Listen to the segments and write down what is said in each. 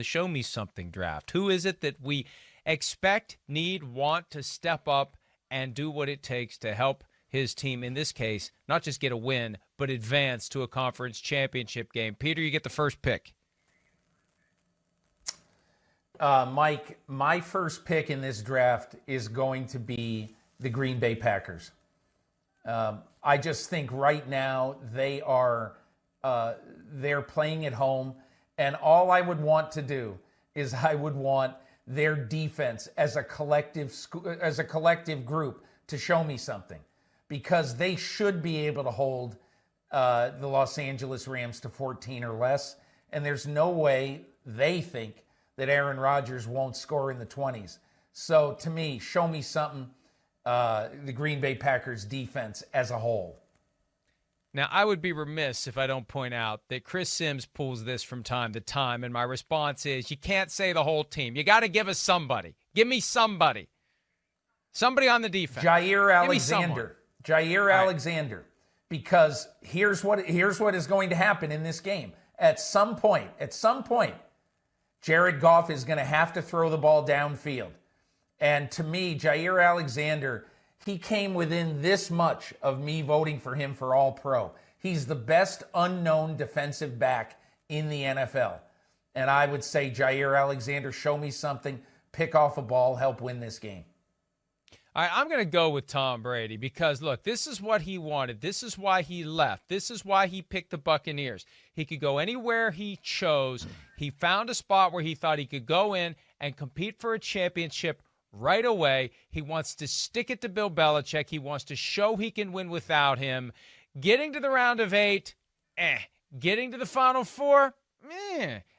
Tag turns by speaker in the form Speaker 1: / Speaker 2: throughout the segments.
Speaker 1: the show me something draft. Who is it that we expect, need, want to step up and do what it takes to help his team, in this case, not just get a win, but advance to a conference championship game? Peter, you get the first pick.
Speaker 2: Mike, my first pick in this draft is going to be the Green Bay Packers. I just think right now they're playing at home, and all I would want to do is I would want their defense as a collective group to show me something, because they should be able to hold the Los Angeles Rams to 14 or less, and there's no way they think that Aaron Rodgers won't score in the 20s. So to me, show me something, the Green Bay Packers defense as a whole.
Speaker 1: Now, I would be remiss if I don't point out that Chris Sims pulls this from time to time, and my response is, you can't say the whole team. You got to give us somebody. Give me somebody. Somebody on the defense.
Speaker 2: Jair Alexander. Because here's what is going to happen in this game. At some point, Jared Goff is going to have to throw the ball downfield. And to me, Jair Alexander, he came within this much of me voting for him for All-Pro. He's the best unknown defensive back in the NFL. And I would say, Jair Alexander, show me something, pick off a ball, help win this game.
Speaker 1: All right, I'm going to go with Tom Brady because, look, this is what he wanted. This is why he left. This is why he picked the Buccaneers. He could go anywhere he chose. He found a spot where he thought he could go in and compete for a championship right away. He wants to stick it to Bill Belichick. He wants to show he can win without him. Getting to the round of 8, Getting to the Final Four,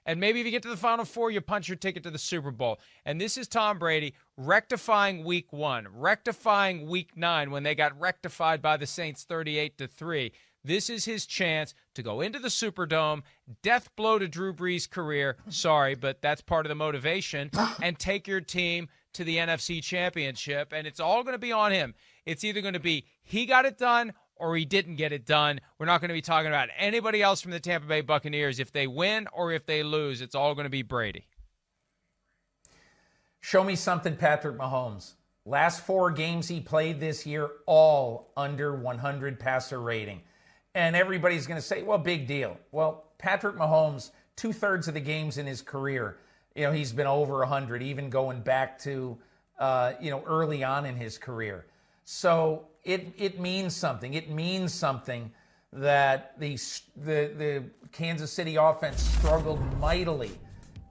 Speaker 1: And maybe if you get to the Final Four, you punch your ticket to the Super Bowl. And this is Tom Brady rectifying Week 1, rectifying Week 9 when they got rectified by the Saints 38-3. This is his chance to go into the Superdome, death blow to Drew Brees' career. Sorry, but that's part of the motivation. And take your team to the NFC Championship. And it's all going to be on him. It's either going to be he got it done or he didn't get it done. We're not going to be talking about anybody else from the Tampa Bay Buccaneers. If they win or if they lose, it's all going to be Brady.
Speaker 2: Show me something, Patrick Mahomes. Last 4 games he played this year, all under 100 passer rating. And everybody's going to say, well, big deal. Well, Patrick Mahomes, 2/3 of the games in his career, he's been over 100, even going back to, early on in his career. So it means something. It means something that the Kansas City offense struggled mightily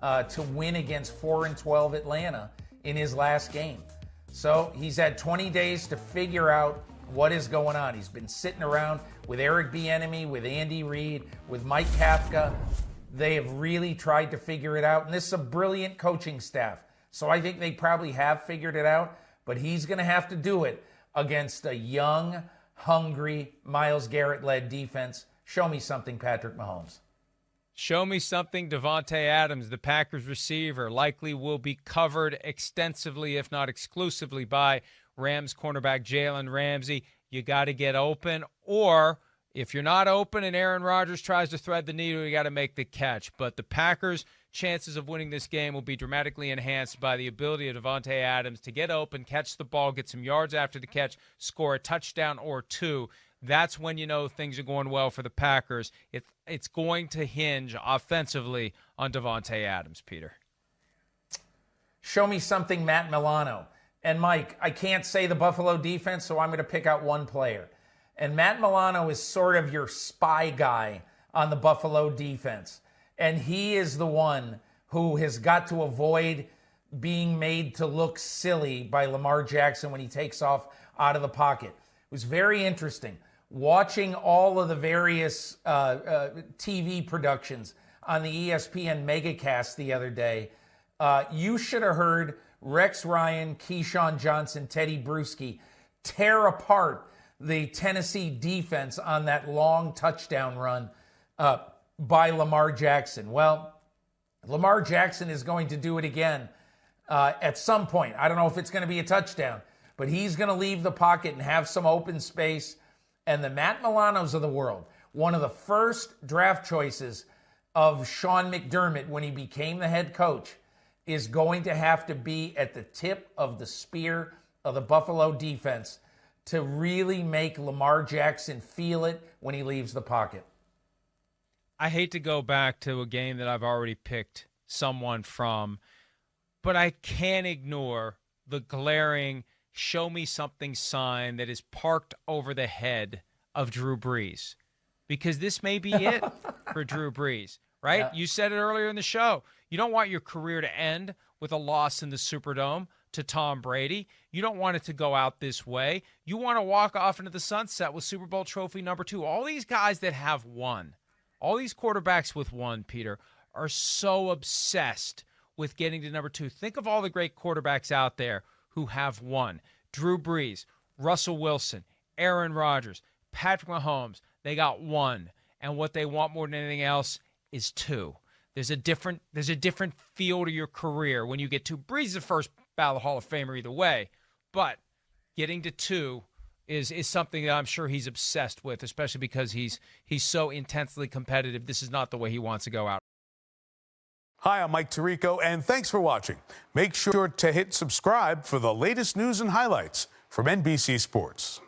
Speaker 2: to win against 4-12 Atlanta in his last game. So he's had 20 days to figure out what is going on. He's been sitting around with Eric Bieniemy, with Andy Reid, with Mike Kafka. They have really tried to figure it out, and this is a brilliant coaching staff. So I think they probably have figured it out, but he's going to have to do it against a young, hungry, Myles Garrett-led defense. Show me something, Patrick Mahomes.
Speaker 1: Show me something, Devante Adams, the Packers receiver, likely will be covered extensively, if not exclusively, by Rams cornerback Jalen Ramsey. You got to get open, or if you're not open and Aaron Rodgers tries to thread the needle, you got to make the catch. But the Packers' chances of winning this game will be dramatically enhanced by the ability of Devante Adams to get open, catch the ball, get some yards after the catch, score a touchdown or 2. That's when you know things are going well for the Packers. It's going to hinge offensively on Devante Adams, Peter.
Speaker 2: Show me something, Matt Milano. And Mike, I can't say the Buffalo defense, so I'm going to pick out one player. And Matt Milano is sort of your spy guy on the Buffalo defense. And he is the one who has got to avoid being made to look silly by Lamar Jackson when he takes off out of the pocket. It was very interesting watching all of the various TV productions on the ESPN Megacast the other day. You should have heard Rex Ryan, Keyshawn Johnson, Teddy Bruschi tear apart the Tennessee defense on that long touchdown run by Lamar Jackson. Well, Lamar Jackson is going to do it again at some point. I don't know if it's going to be a touchdown, but he's going to leave the pocket and have some open space. And the Matt Milanos of the world, one of the first draft choices of Sean McDermott when he became the head coach is going to have to be at the tip of the spear of the Buffalo defense to really make Lamar Jackson feel it when he leaves the pocket.
Speaker 1: I hate to go back to a game that I've already picked someone from, but I can't ignore the glaring show me something sign that is parked over the head of Drew Brees. Because this may be it for Drew Brees, right? Yeah. You said it earlier in the show. You don't want your career to end with a loss in the Superdome to Tom Brady. You don't want it to go out this way. You want to walk off into the sunset with Super Bowl trophy number 2. All these guys that have won, all these quarterbacks with one, Peter, are so obsessed with getting to number 2. Think of all the great quarterbacks out there who have won. Drew Brees, Russell Wilson, Aaron Rodgers, Patrick Mahomes. They got 1. And what they want more than anything else is 2. There's a different feel to your career when you get 2. Brees is the first ballot Hall of Famer either way. But getting to 2 is something that I'm sure he's obsessed with, especially because he's so intensely competitive. This is not the way he wants to go out.
Speaker 3: Hi, I'm Mike Tirico, and thanks for watching. Make sure to hit subscribe for the latest news and highlights from NBC Sports.